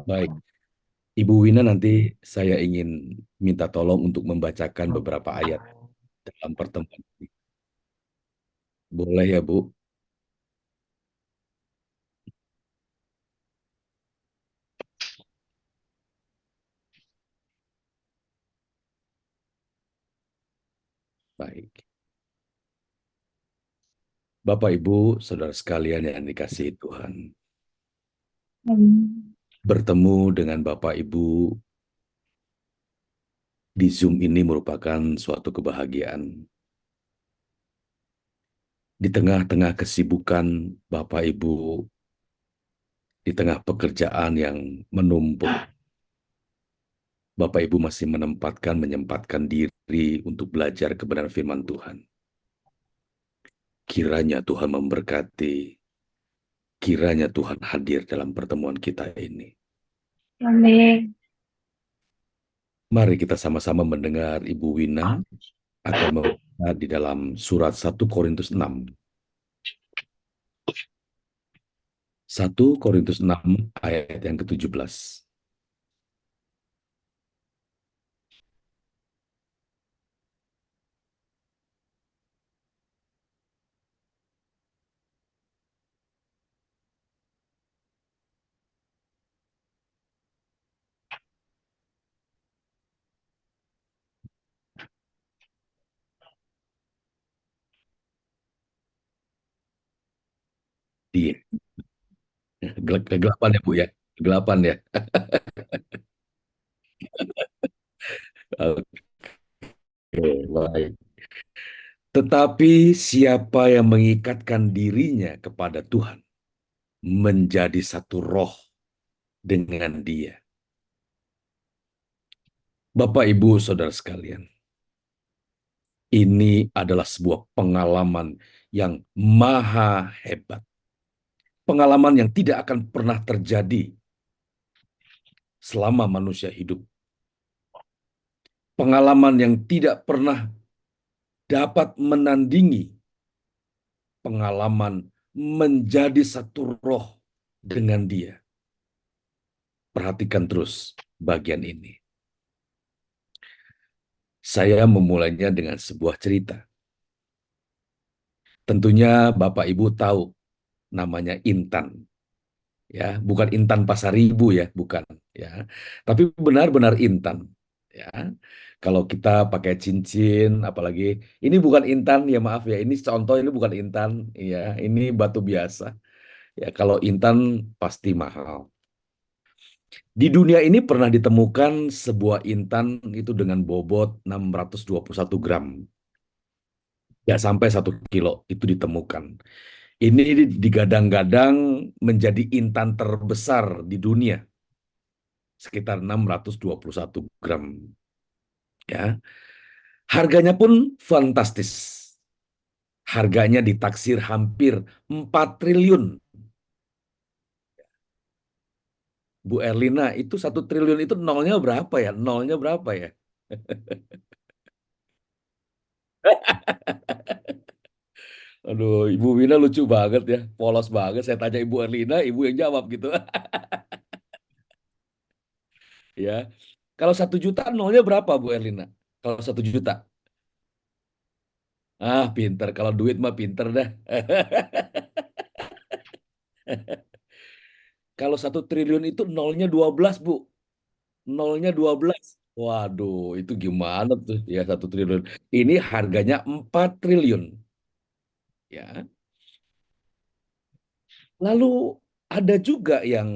Baik, Ibu Wina nanti saya ingin minta tolong untuk membacakan beberapa ayat dalam pertemuan ini. Boleh ya, Bu? Baik. Bapak, Ibu, saudara sekalian yang dikasihi Tuhan. Hmm. Bertemu dengan Bapak Ibu di Zoom ini merupakan suatu kebahagiaan. Di tengah-tengah kesibukan Bapak Ibu, di tengah pekerjaan yang menumpuk, Bapak Ibu masih menyempatkan diri untuk belajar kebenaran firman Tuhan. Kiranya Tuhan memberkati, kiranya Tuhan hadir dalam pertemuan kita ini. Amin. Mari kita sama-sama mendengar Ibu Wina akan membaca di dalam surat 1 Korintus 6. 1 Korintus 6 ayat yang ke-17. Iya, kegelapan ya Bu ya. Kegelapan ya. Oke, baik. Tetapi siapa yang mengikatkan dirinya kepada Tuhan menjadi satu roh dengan Dia. Bapak, Ibu, saudara sekalian, ini adalah sebuah pengalaman yang maha hebat. Pengalaman yang tidak akan pernah terjadi selama manusia hidup. Pengalaman yang tidak pernah dapat menandingi pengalaman menjadi satu roh dengan Dia. Perhatikan terus bagian ini. Saya memulainya dengan sebuah cerita. Tentunya Bapak Ibu tahu namanya Intan. Ya, bukan Intan Pasaribu ya, bukan ya. Tapi benar-benar Intan ya. Kalau kita pakai cincin apalagi ini bukan intan ya, maaf ya. Ini contoh, ini bukan intan ya, ini batu biasa. Ya, kalau intan pasti mahal. Di dunia ini pernah ditemukan sebuah intan itu dengan bobot 621 gram. Ya, sampai 1 kilo itu ditemukan. Ini digadang-gadang menjadi intan terbesar di dunia, sekitar 621 gram. Ya, harganya pun fantastis. Harganya ditaksir hampir 4 triliun. Bu Erlina, itu 1 triliun itu nolnya berapa ya? Nolnya berapa ya? Aduh, Ibu Wina lucu banget ya, polos banget. Saya tanya Ibu Erlina, Ibu yang jawab gitu. Ya, kalau 1 juta nolnya berapa Bu Erlina? Kalau 1 juta? Ah, pinter. Kalau duit mah pinter dah. Kalau 1 triliun itu nolnya 12 Bu. Nolnya 12. Waduh, itu gimana tuh ya 1 triliun. Ini harganya 4 triliun. Ya. Lalu ada juga yang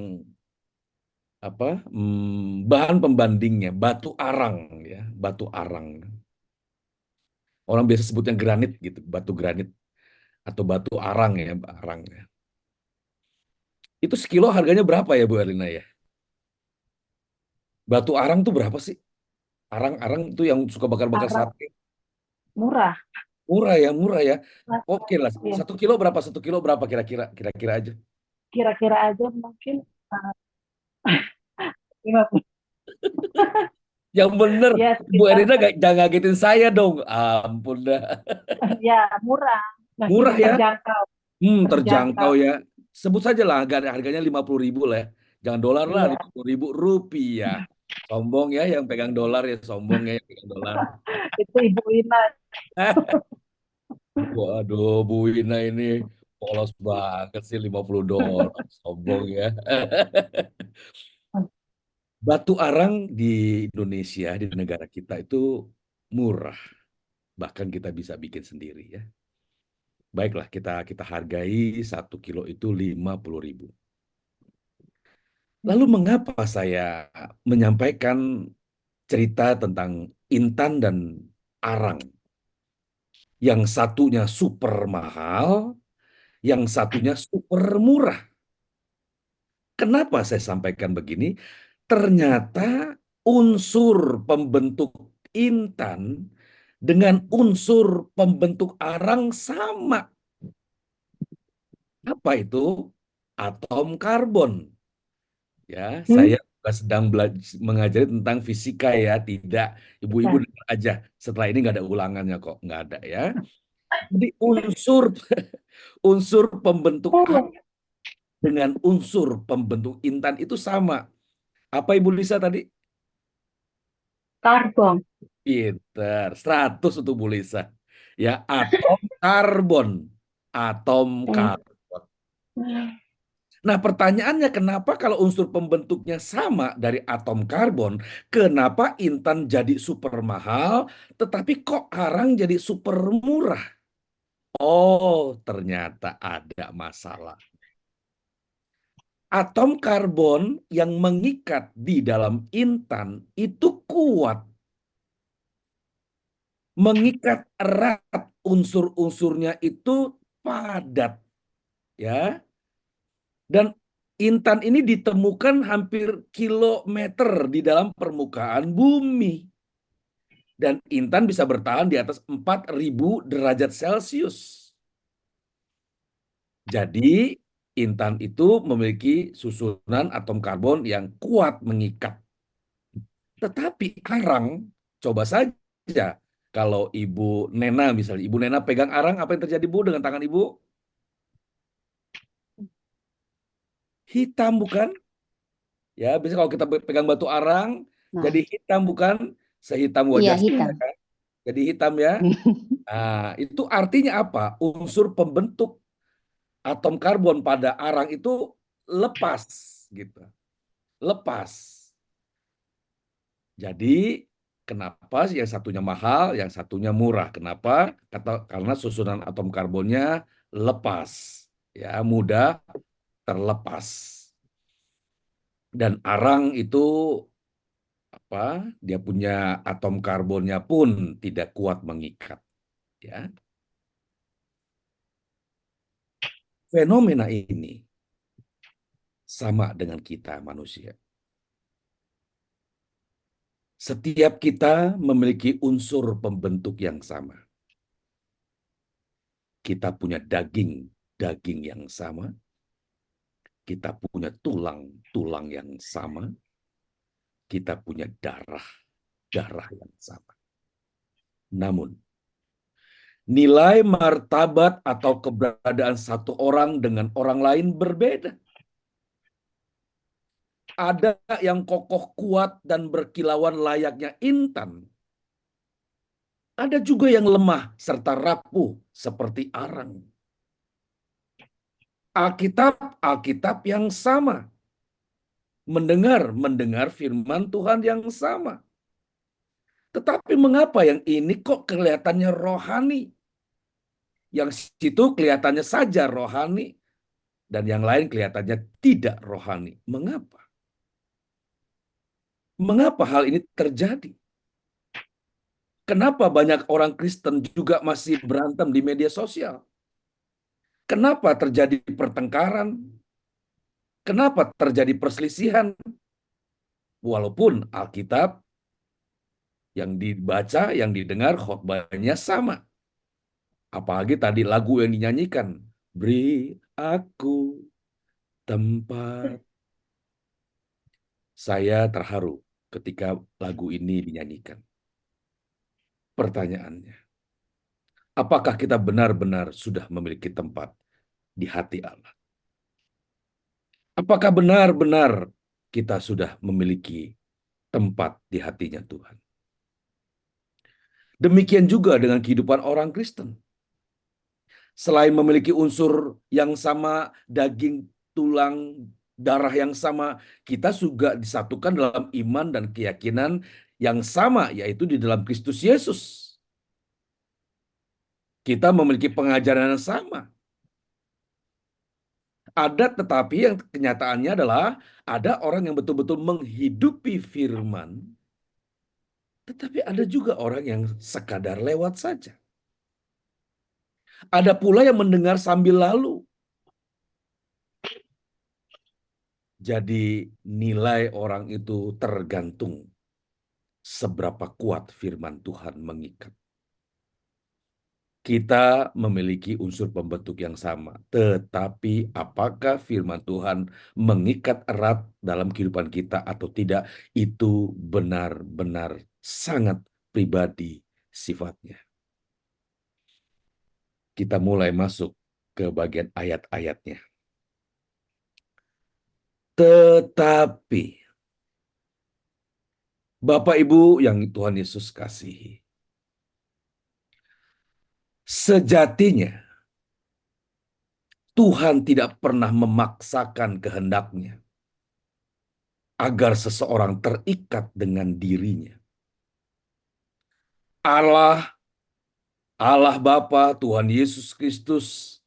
bahan pembandingnya batu arang ya, batu arang. Orang biasa sebutnya granit gitu, batu granit atau batu arang ya, arang ya. Itu sekilo harganya berapa ya Bu Erlina ya? Batu arang tuh berapa sih? Arang-arang itu yang suka bakar-bakar Arab sate. murah. Murah ya, murah ya. Nah, Oke lah, ya, 1 kilo berapa? 1 kilo berapa kira-kira? Kira-kira aja. kira-kira aja mungkin uh, 50. Yang bener, Ya Bu sekitar Erlina jangan ngagetin saya dong. Ampun dah. ya murah, masih Murah ya? terjangkau, Terjangkau terjangkau. ya. Sebut saja lah harganya 50.000 lah ya. Jangan dolar lah, Iya, 50.000 rupiah. Sombong ya yang pegang dolar ya, sombong ya yang pegang dolar. itu Ibu Ina. Waduh, Bu Ina ini polos banget sih, 50 dolar. Sombong ya. Batu arang di Indonesia, di negara kita itu murah. Bahkan kita bisa bikin sendiri ya. Baiklah, kita hargai 1 kilo itu 50.000. Lalu mengapa saya menyampaikan cerita tentang intan dan arang? Yang satunya super mahal, yang satunya super murah. Kenapa saya sampaikan begini? Ternyata unsur pembentuk intan dengan unsur pembentuk arang sama. Apa itu? Atom karbon. Ya, Hmm, saya sedang mengajari tentang fisika ya, tidak. Ibu-ibu bisa. dengar aja. Setelah ini nggak ada ulangannya kok, nggak ada ya. Jadi unsur unsur pembentuk A Oh, dengan unsur pembentuk intan itu sama. Apa Ibu Lisa tadi? karbon. Pinter, 100 untuk Bu Lisa. Ya, atom karbon. Atom Hmm. karbon. Nah, pertanyaannya kenapa kalau unsur pembentuknya sama dari atom karbon, kenapa intan jadi super mahal, tetapi kok arang jadi super murah? Oh, ternyata ada masalah. Atom karbon yang mengikat di dalam intan itu kuat, mengikat erat, unsur-unsurnya itu padat, ya. Dan intan ini ditemukan hampir kilometer di dalam permukaan bumi. Dan intan bisa bertahan di atas 4.000 derajat Celcius. Jadi intan itu memiliki susunan atom karbon yang kuat mengikat. Tetapi arang, coba saja kalau Ibu Nena misalnya, Ibu Nena pegang arang, apa yang terjadi Bu dengan tangan Ibu? Hitam bukan? Ya, biasanya kalau kita pegang batu arang, jadi Nah, hitam bukan? Sehitam iya wajah saya hitam. kan? Jadi hitam ya. Nah, itu artinya apa? Unsur pembentuk atom karbon pada arang itu lepas gitu. Lepas. Jadi kenapa yang satunya mahal, yang satunya murah? Kenapa? Karena susunan atom karbonnya lepas. Ya, mudah terlepas. Dan arang itu apa? Dia punya atom karbonnya pun tidak kuat mengikat, ya. Fenomena ini sama dengan kita manusia. Setiap kita memiliki unsur pembentuk yang sama. Kita punya daging yang sama. Kita punya tulang yang sama. Kita punya darah yang sama. Namun, nilai martabat atau keberadaan satu orang dengan orang lain berbeda. Ada yang kokoh kuat dan berkilauan layaknya intan. Ada juga yang lemah serta rapuh seperti arang. Alkitab yang sama. Mendengar firman Tuhan yang sama. Tetapi mengapa yang ini kok kelihatannya rohani? Yang situ kelihatannya saja rohani dan yang lain kelihatannya tidak rohani. Mengapa? Mengapa hal ini terjadi? Kenapa banyak orang Kristen juga masih berantem di media sosial? Kenapa terjadi pertengkaran? Kenapa terjadi perselisihan? Walaupun Alkitab yang dibaca, yang didengar khotbahnya sama. Apalagi tadi lagu yang dinyanyikan. Beri aku tempat. Saya terharu ketika lagu ini dinyanyikan. Pertanyaannya, apakah kita benar-benar sudah memiliki tempat di hati Allah? Apakah benar-benar kita sudah memiliki tempat di hatinya Tuhan? Demikian juga dengan kehidupan orang Kristen. Selain memiliki unsur yang sama, daging, tulang, darah yang sama, kita juga disatukan dalam iman dan keyakinan yang sama, yaitu di dalam Kristus Yesus. Kita memiliki pengajaran yang sama. Ada, tetapi yang kenyataannya adalah ada orang yang betul-betul menghidupi firman, tetapi ada juga orang yang sekadar lewat saja. Ada pula yang mendengar sambil lalu. Jadi nilai orang itu tergantung seberapa kuat firman Tuhan mengikat. Kita memiliki unsur pembentuk yang sama, tetapi apakah firman Tuhan mengikat erat dalam kehidupan kita atau tidak, itu benar-benar sangat pribadi sifatnya. Kita mulai masuk ke bagian ayat-ayatnya. Tetapi, Bapak Ibu yang Tuhan Yesus kasihi, sejatinya Tuhan tidak pernah memaksakan kehendaknya agar seseorang terikat dengan dirinya. Allah Bapa, Tuhan Yesus Kristus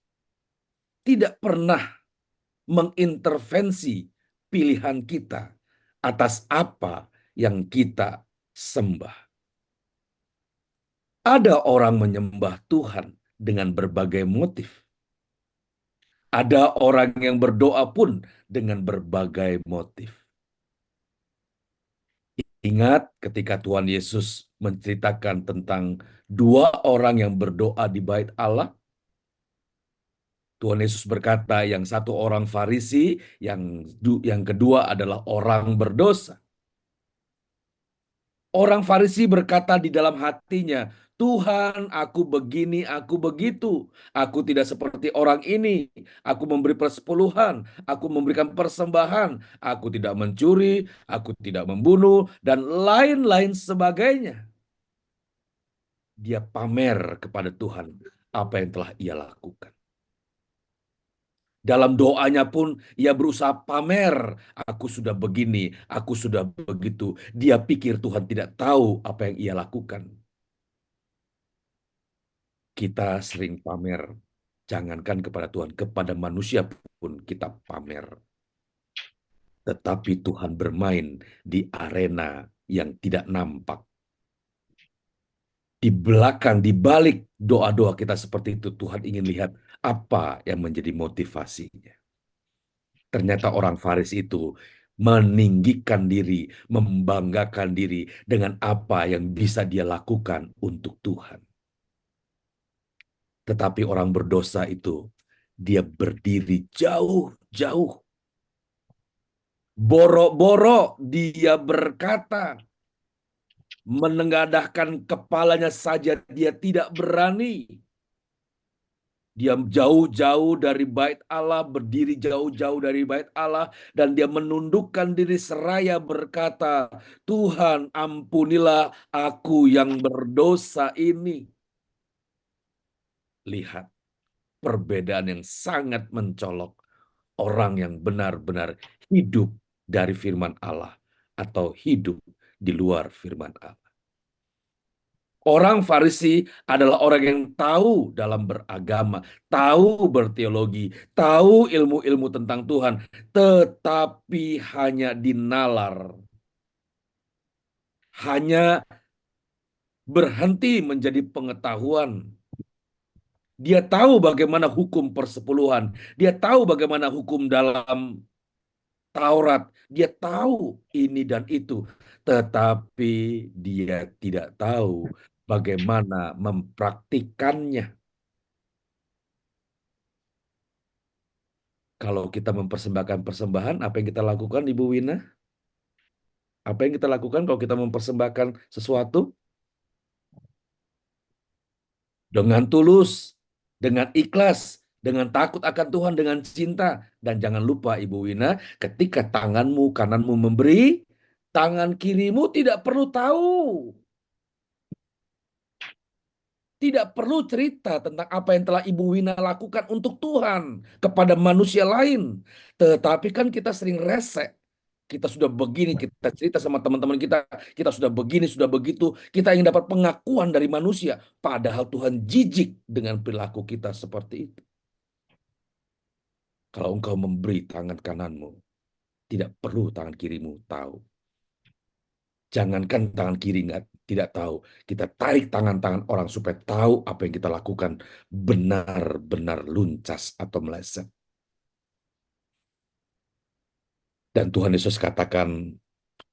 tidak pernah mengintervensi pilihan kita atas apa yang kita sembah. Ada orang menyembah Tuhan dengan berbagai motif. Ada orang yang berdoa pun dengan berbagai motif. Ingat ketika Tuhan Yesus menceritakan tentang dua orang yang berdoa di bait Allah. Tuhan Yesus berkata, yang satu orang Farisi, yang kedua adalah orang berdosa. Orang Farisi berkata di dalam hatinya, Tuhan, aku begini, aku begitu. Aku tidak seperti orang ini. Aku memberi persepuluhan, aku memberikan persembahan. Aku tidak mencuri, aku tidak membunuh, dan lain-lain sebagainya. Dia pamer kepada Tuhan apa yang telah ia lakukan. Dalam doanya pun ia berusaha pamer, aku sudah begini, aku sudah begitu. Dia pikir Tuhan tidak tahu apa yang ia lakukan. Kita sering pamer, jangankan kepada Tuhan, kepada manusia pun kita pamer. Tetapi Tuhan bermain di arena yang tidak nampak. Di belakang, di balik doa-doa kita seperti itu, Tuhan ingin lihat apa yang menjadi motivasinya. Ternyata orang Farisi itu meninggikan diri, membanggakan diri dengan apa yang bisa dia lakukan untuk Tuhan. Tetapi orang berdosa itu, dia berdiri jauh-jauh. Boro-boro dia berkata, menengadahkan kepalanya saja dia tidak berani. Dia jauh-jauh dari bait Allah, berdiri jauh-jauh dari bait Allah, dan dia menundukkan diri seraya berkata, Tuhan ampunilah aku yang berdosa ini. Lihat perbedaan yang sangat mencolok. Orang yang benar-benar hidup dari firman Allah atau hidup di luar firman Allah. Orang Farisi adalah orang yang tahu dalam beragama, tahu berteologi, tahu ilmu-ilmu tentang Tuhan, tetapi hanya dinalar. Hanya berhenti menjadi pengetahuan. Dia tahu bagaimana hukum persepuluhan, dia tahu bagaimana hukum dalam Taurat, dia tahu ini dan itu, tetapi dia tidak tahu bagaimana mempraktikannya. Kalau kita mempersembahkan persembahan, apa yang kita lakukan, Ibu Wina? Apa yang kita lakukan kalau kita mempersembahkan sesuatu? Dengan tulus, dengan ikhlas, dengan takut akan Tuhan, dengan cinta. Dan jangan lupa Ibu Wina, ketika tanganmu kananmu memberi, tangan kirimu tidak perlu tahu. Tidak perlu cerita tentang apa yang telah Ibu Wina lakukan untuk Tuhan kepada manusia lain. Tetapi kan kita sering rese. Kita sudah begini, kita cerita sama teman-teman kita sudah begini, sudah begitu. Kita ingin dapat pengakuan dari manusia. Padahal Tuhan jijik dengan perilaku kita seperti itu. Kalau engkau memberi tangan kananmu, tidak perlu tangan kirimu tahu. Jangankan tangan kiri tidak tahu. Kita tarik tangan-tangan orang supaya tahu apa yang kita lakukan benar-benar luncas atau meleset. Dan Tuhan Yesus katakan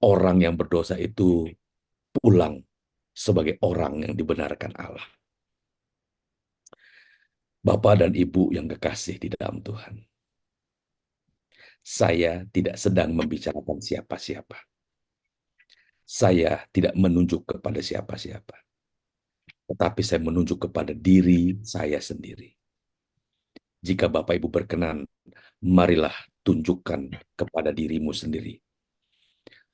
orang yang berdosa itu pulang sebagai orang yang dibenarkan Allah. Bapak dan Ibu yang kekasih di dalam Tuhan. Saya tidak sedang membicarakan siapa-siapa. Saya tidak menunjuk kepada siapa-siapa. Tetapi saya menunjuk kepada diri saya sendiri. Jika Bapak Ibu berkenan, marilah tunjukkan kepada dirimu sendiri.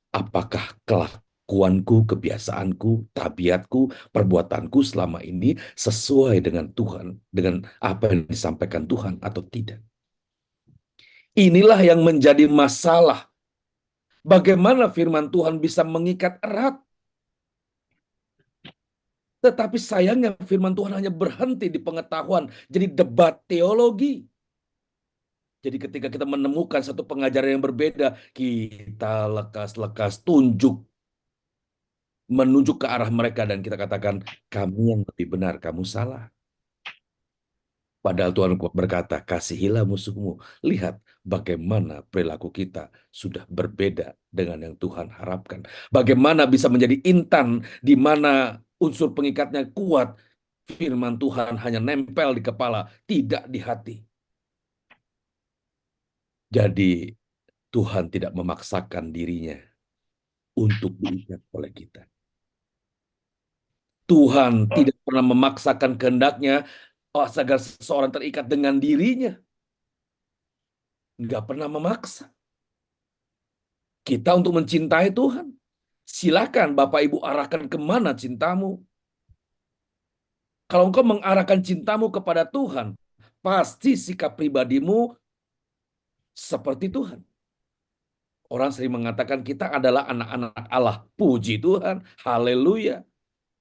Apakah kelakuanku, kebiasaanku, tabiatku, perbuatanku selama ini sesuai dengan Tuhan, dengan apa yang disampaikan Tuhan atau tidak? Inilah yang menjadi masalah. Bagaimana firman Tuhan bisa mengikat erat? Tetapi sayangnya firman Tuhan hanya berhenti di pengetahuan, jadi debat teologi. Jadi ketika kita menemukan satu pengajaran yang berbeda, kita lekas-lekas menunjuk ke arah mereka dan kita katakan, kami yang lebih benar, kamu salah. Padahal Tuhan berkata, kasihilah musuhmu. Lihat bagaimana perilaku kita sudah berbeda dengan yang Tuhan harapkan. Bagaimana bisa menjadi intan di mana unsur pengikatnya kuat. Firman Tuhan hanya nempel di kepala, tidak di hati. Jadi Tuhan tidak memaksakan dirinya untuk diikat oleh kita. Tuhan tidak pernah memaksakan kehendaknya agar seseorang terikat dengan dirinya. Nggak pernah memaksa. Kita untuk mencintai Tuhan. Silakan Bapak Ibu arahkan kemana cintamu. Kalau engkau mengarahkan cintamu kepada Tuhan, pasti sikap pribadimu seperti Tuhan. Orang sering mengatakan kita adalah anak-anak Allah. Puji Tuhan, haleluya.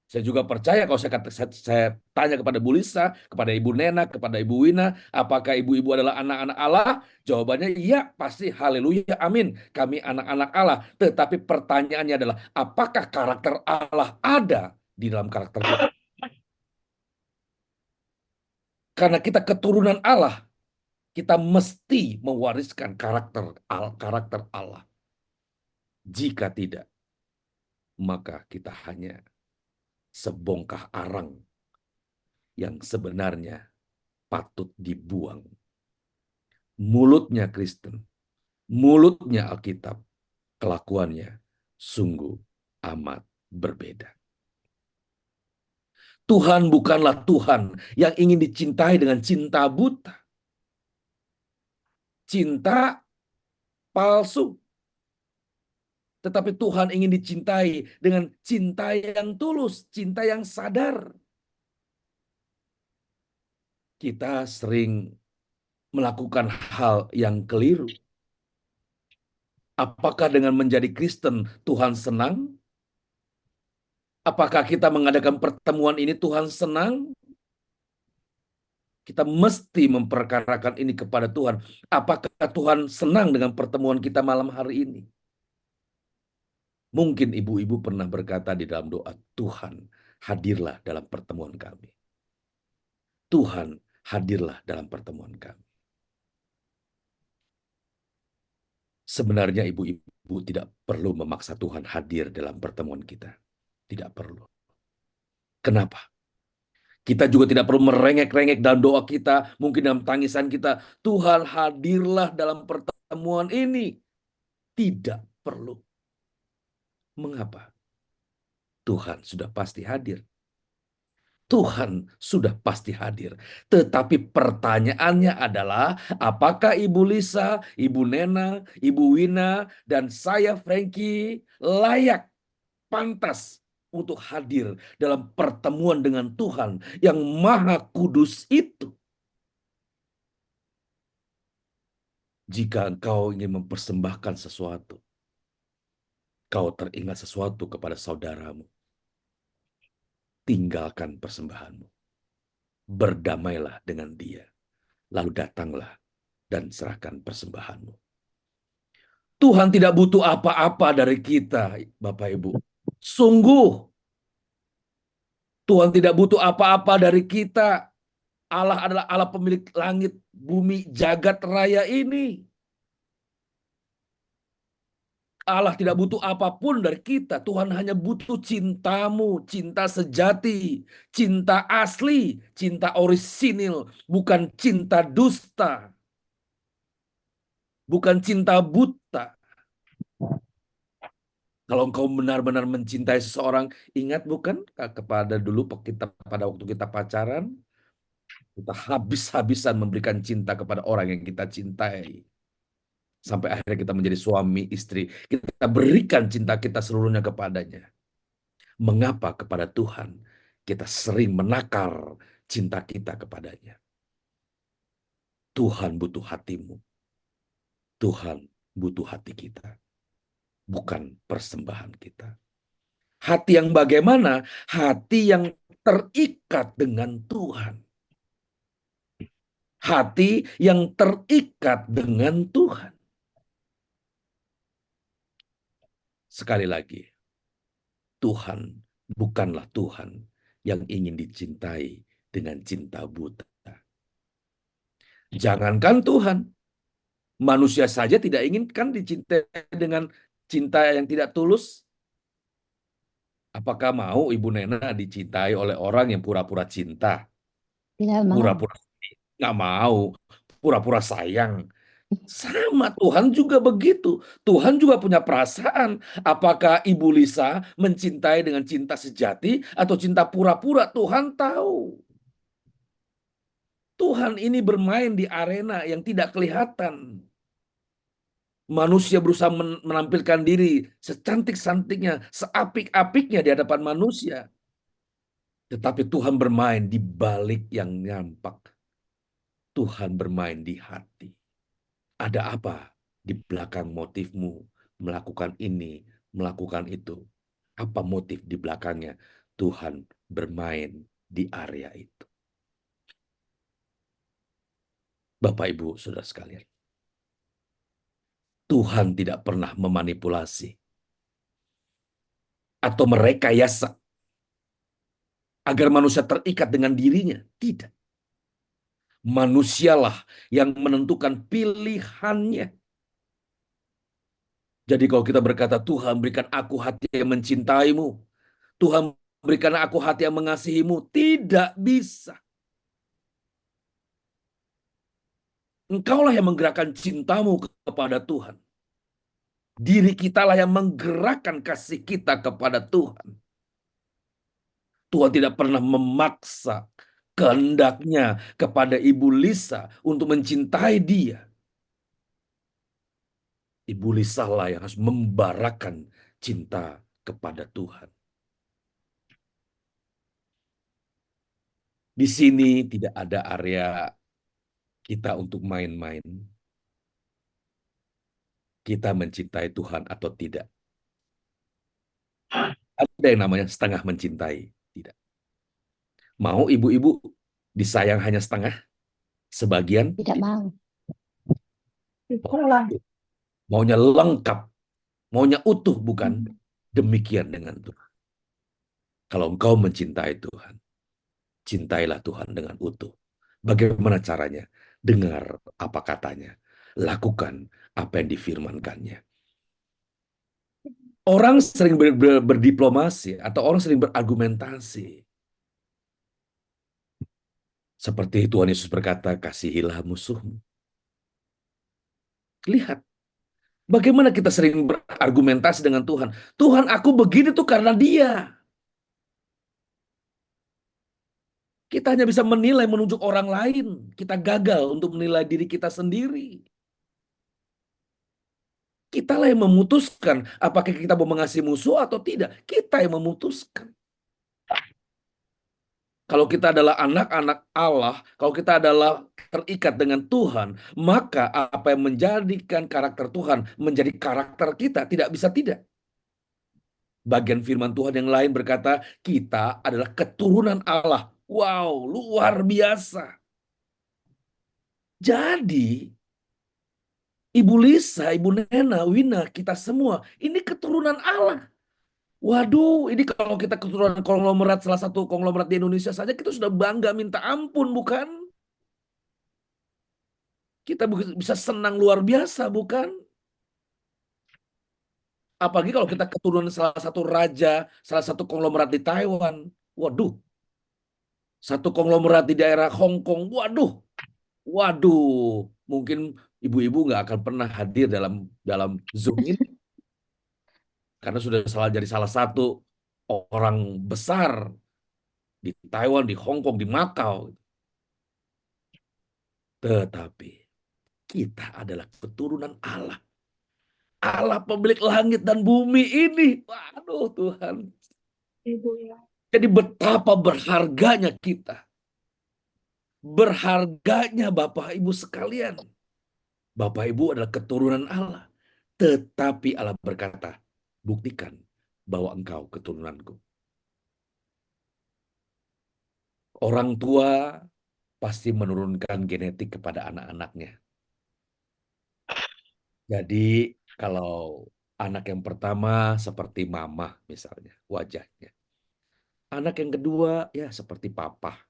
Saya juga percaya kalau saya tanya kepada Bu Lisa, kepada Ibu Nena, kepada Ibu Wina, apakah ibu-ibu adalah anak-anak Allah? Jawabannya iya, pasti haleluya, amin. Kami anak-anak Allah. Tetapi pertanyaannya adalah, apakah karakter Allah ada di dalam karakter kita? Karena kita keturunan Allah, kita mesti mewariskan karakter Allah. Jika tidak, maka kita hanya sebongkah arang yang sebenarnya patut dibuang. Mulutnya Kristen, mulutnya Alkitab, kelakuannya sungguh amat berbeda. Tuhan bukanlah Tuhan yang ingin dicintai dengan cinta buta. Cinta palsu. Tetapi Tuhan ingin dicintai dengan cinta yang tulus, cinta yang sadar. Kita sering melakukan hal yang keliru. Apakah dengan menjadi Kristen Tuhan senang? Apakah kita mengadakan pertemuan ini Tuhan senang? Kita mesti memperkarakan ini kepada Tuhan. Apakah Tuhan senang dengan pertemuan kita malam hari ini? Mungkin ibu-ibu pernah berkata di dalam doa, Tuhan hadirlah dalam pertemuan kami. Tuhan hadirlah dalam pertemuan kami. Sebenarnya ibu-ibu tidak perlu memaksa Tuhan hadir dalam pertemuan kita. Tidak perlu. Kenapa? Kita juga tidak perlu merengek-rengek dalam doa kita, mungkin dalam tangisan kita. Tuhan hadirlah dalam pertemuan ini. Tidak perlu. Mengapa? Tuhan sudah pasti hadir. Tuhan sudah pasti hadir. Tetapi pertanyaannya adalah, apakah Ibu Lisa, Ibu Nena, Ibu Wina, dan saya Frankie layak, pantas untuk hadir dalam pertemuan dengan Tuhan yang Maha Kudus itu? Jika engkau ingin mempersembahkan sesuatu, kau teringat sesuatu kepada saudaramu, tinggalkan persembahanmu. Berdamailah dengan dia. Lalu datanglah dan serahkan persembahanmu. Tuhan tidak butuh apa-apa dari kita, Bapak Ibu. Sungguh, Tuhan tidak butuh apa-apa dari kita. Allah adalah Allah pemilik langit, bumi, jagat raya ini. Allah tidak butuh apapun dari kita. Tuhan hanya butuh cintamu, cinta sejati, cinta asli, cinta orisinil, bukan cinta dusta, bukan cinta buta. Kalau engkau benar-benar mencintai seseorang, ingat bukan kepada dulu kita pada waktu kita pacaran, kita habis-habisan memberikan cinta kepada orang yang kita cintai. Sampai akhirnya kita menjadi suami, istri. Kita berikan cinta kita seluruhnya kepadanya. Mengapa kepada Tuhan kita sering menakar cinta kita kepadanya? Tuhan butuh hatimu. Tuhan butuh hati kita. Bukan persembahan kita. Hati yang bagaimana? Hati yang terikat dengan Tuhan. Hati yang terikat dengan Tuhan. Sekali lagi, Tuhan bukanlah Tuhan yang ingin dicintai dengan cinta buta. Jangankan Tuhan, manusia saja tidak inginkan dicintai dengan cinta yang tidak tulus. Apakah mau Ibu Nena dicintai oleh orang yang pura-pura cinta? Tidak mau. Pura-pura nggak mau, pura-pura sayang. Sama Tuhan juga begitu. Tuhan juga punya perasaan. Apakah Ibu Lisa mencintai dengan cinta sejati atau cinta pura-pura? Tuhan tahu. Tuhan ini bermain di arena yang tidak kelihatan. Manusia berusaha menampilkan diri secantik-cantiknya, seapik-apiknya di hadapan manusia. Tetapi Tuhan bermain di balik yang nampak. Tuhan bermain di hati. Ada apa di belakang motifmu melakukan ini, melakukan itu? Apa motif di belakangnya? Tuhan bermain di area itu. Bapak, Ibu, Saudara sekalian. Tuhan tidak pernah memanipulasi atau merekayasa agar manusia terikat dengan dirinya. Tidak. Manusialah yang menentukan pilihannya. Jadi kalau kita berkata, Tuhan berikan aku hati yang mencintaimu, Tuhan berikan aku hati yang mengasihimu, tidak bisa. Engkaulah yang menggerakkan cintamu kepada Tuhan. Diri kitalah yang menggerakkan kasih kita kepada Tuhan. Tuhan tidak pernah memaksa kehendaknya kepada Ibu Lisa untuk mencintai dia. Ibu Lisa lah yang harus membarakan cinta kepada Tuhan. Di sini tidak ada area kita untuk main-main. Kita mencintai Tuhan atau tidak. Ada yang namanya setengah mencintai. Tidak. Mau ibu-ibu disayang hanya setengah? Sebagian? Tidak mau. Itulah. Maunya lengkap. Maunya utuh, bukan? Demikian dengan Tuhan. Kalau engkau mencintai Tuhan, cintailah Tuhan dengan utuh. Bagaimana caranya? Dengar apa katanya. Lakukan apa yang difirmankannya. Orang sering berdiplomasi atau orang sering berargumentasi. Seperti Tuhan Yesus berkata, kasihilah musuhmu. Lihat, bagaimana kita sering berargumentasi dengan Tuhan. Tuhan, aku begini tuh karena dia. Kita hanya bisa menilai menunjuk orang lain. Kita gagal untuk menilai diri kita sendiri. Kitalah yang memutuskan apakah kita mau mengasihi musuh atau tidak. Kita yang memutuskan. Kalau kita adalah anak-anak Allah, kalau kita adalah terikat dengan Tuhan, maka apa yang menjadikan karakter Tuhan menjadi karakter kita tidak bisa tidak. Bagian firman Tuhan yang lain berkata, kita adalah keturunan Allah. Wow, luar biasa. Jadi, Ibu Lisa, Ibu Nena, Wina, kita semua, ini keturunan Allah. Waduh, ini kalau kita keturunan konglomerat, salah satu konglomerat di Indonesia saja, kita sudah bangga minta ampun, bukan? Kita bisa senang luar biasa, bukan? Apalagi kalau kita keturunan salah satu raja, salah satu konglomerat di Taiwan. Waduh, satu konglomerat di daerah Hong Kong. Waduh, waduh. Mungkin ibu-ibu nggak akan pernah hadir dalam dalam Zoom ini karena sudah jadi salah satu orang besar di Taiwan, di Hong Kong, di Makau. Tetapi kita adalah keturunan Allah. Allah pemilik langit dan bumi ini. Waduh Tuhan. Ibu ya. Jadi betapa berharganya kita. Berharganya Bapak Ibu sekalian. Bapak Ibu adalah keturunan Allah. Tetapi Allah berkata, buktikan bahwa engkau keturunanku. Orang tua pasti menurunkan genetik kepada anak-anaknya. Jadi kalau anak yang pertama seperti mama misalnya wajahnya. Anak yang kedua ya seperti papa.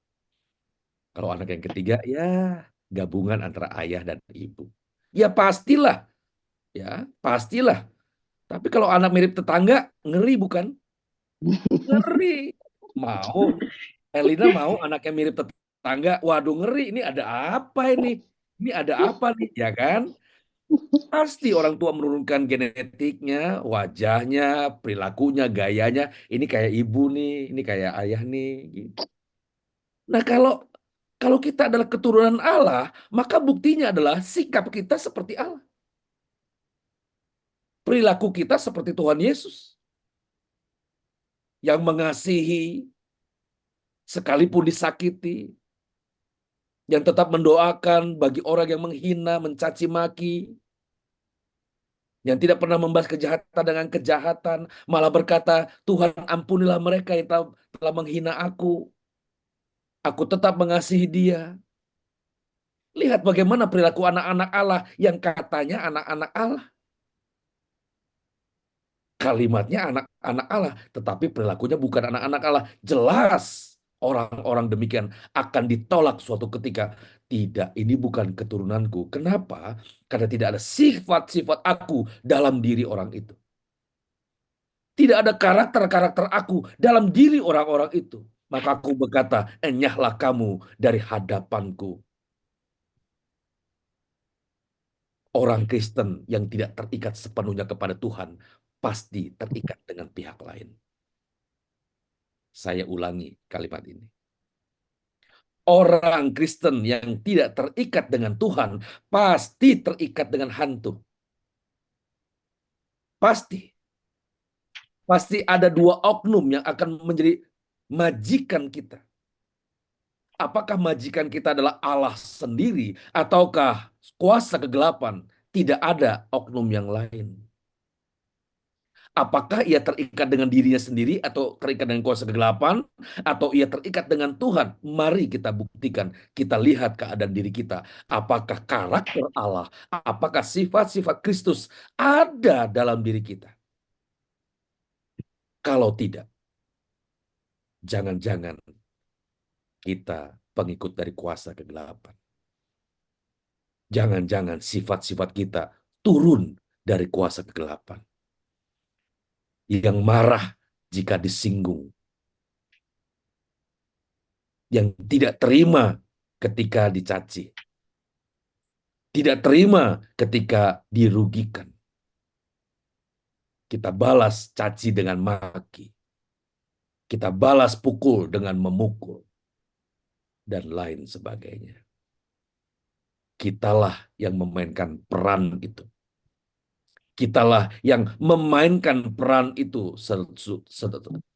Kalau anak yang ketiga ya gabungan antara ayah dan ibu. Ya pastilah, ya pastilah. Tapi kalau anak mirip tetangga ngeri bukan? Ngeri. Mau Elina mau anaknya mirip tetangga. Waduh ngeri, ini ada apa ini? Ini ada apa nih, ya kan? Pasti orang tua menurunkan genetiknya, wajahnya, perilakunya, gayanya. Ini kayak ibu nih, ini kayak ayah nih. Gitu. Nah kalau kita adalah keturunan Allah, maka buktinya adalah sikap kita seperti Allah. Perilaku kita seperti Tuhan Yesus. Yang mengasihi, sekalipun disakiti. Yang tetap mendoakan bagi orang yang menghina, mencaci maki. Yang tidak pernah membalas kejahatan dengan kejahatan. Malah berkata, Tuhan ampunilah mereka yang telah menghina aku. Aku tetap mengasihi dia. Lihat bagaimana perilaku anak-anak Allah yang katanya anak-anak Allah. Kalimatnya anak-anak Allah, tetapi perilakunya bukan anak-anak Allah. Jelas orang-orang demikian akan ditolak suatu ketika. Tidak, ini bukan keturunanku. Kenapa? Karena tidak ada sifat-sifat aku dalam diri orang itu. Tidak ada karakter-karakter aku dalam diri orang-orang itu. Maka aku berkata, enyahlah kamu dari hadapanku. Orang Kristen yang tidak terikat sepenuhnya kepada Tuhan, pasti terikat dengan pihak lain. Saya ulangi kalimat ini. Orang Kristen yang tidak terikat dengan Tuhan, pasti terikat dengan hantu. Pasti. Pasti ada dua oknum yang akan menjadi majikan kita. Apakah majikan kita adalah Allah sendiri ataukah kuasa kegelapan? Tidak ada oknum yang lain. Apakah ia terikat dengan dirinya sendiri atau terikat dengan kuasa kegelapan atau ia terikat dengan Tuhan? Mari kita buktikan, kita lihat keadaan diri kita. Apakah karakter Allah, apakah sifat-sifat Kristus ada dalam diri kita? Kalau tidak, jangan-jangan kita pengikut dari kuasa kegelapan. Jangan-jangan sifat-sifat kita turun dari kuasa kegelapan. Yang marah jika disinggung. Yang tidak terima ketika dicaci. Tidak terima ketika dirugikan. Kita balas caci dengan maki. Kita balas pukul dengan memukul. dan lain sebagainya. Kitalah yang memainkan peran itu. Kitalah yang memainkan peran itu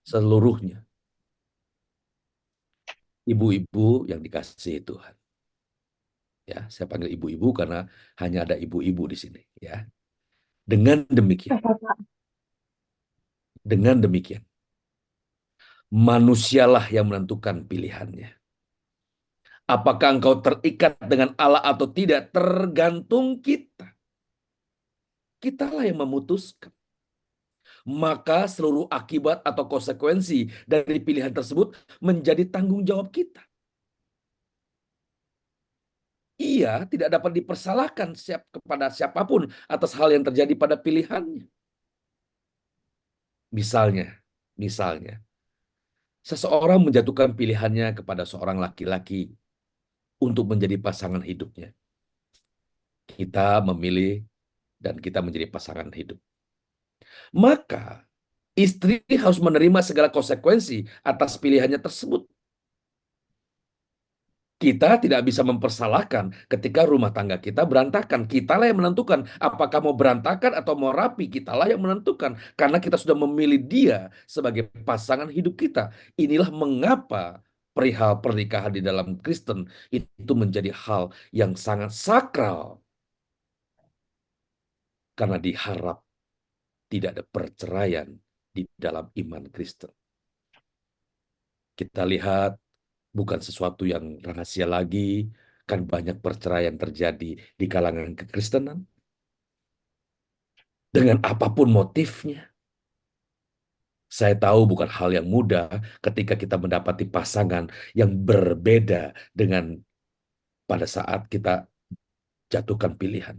seluruhnya. Ibu-ibu yang dikasihi Tuhan. Ya, saya panggil ibu-ibu karena hanya ada ibu-ibu di sini. Ya, Kakak. dengan demikian, manusialah yang menentukan pilihannya. Apakah engkau terikat dengan Allah atau tidak, tergantung kita. Kitalah yang memutuskan. Maka seluruh akibat atau konsekuensi dari pilihan tersebut menjadi tanggung jawab kita. Ia tidak dapat dipersalahkan kepada siapapun atas hal yang terjadi pada pilihannya. Misalnya, seseorang menjatuhkan pilihannya kepada seorang laki-laki untuk menjadi pasangan hidupnya. Kita memilih dan kita menjadi pasangan hidup. Maka istri harus menerima segala konsekuensi atas pilihannya tersebut. Kita tidak bisa mempersalahkan ketika rumah tangga kita berantakan. Kitalah yang menentukan apakah mau berantakan atau mau rapi. Kitalah yang menentukan karena kita sudah memilih dia sebagai pasangan hidup kita. Inilah mengapa perihal pernikahan di dalam Kristen itu menjadi hal yang sangat sakral. Karena diharap tidak ada perceraian di dalam iman Kristen. Kita lihat bukan sesuatu yang rahasia lagi, kan banyak perceraian terjadi di kalangan kekristenan. Dengan apapun motifnya. Saya tahu bukan hal yang mudah ketika kita mendapati pasangan yang berbeda dengan pada saat kita jatuhkan pilihan.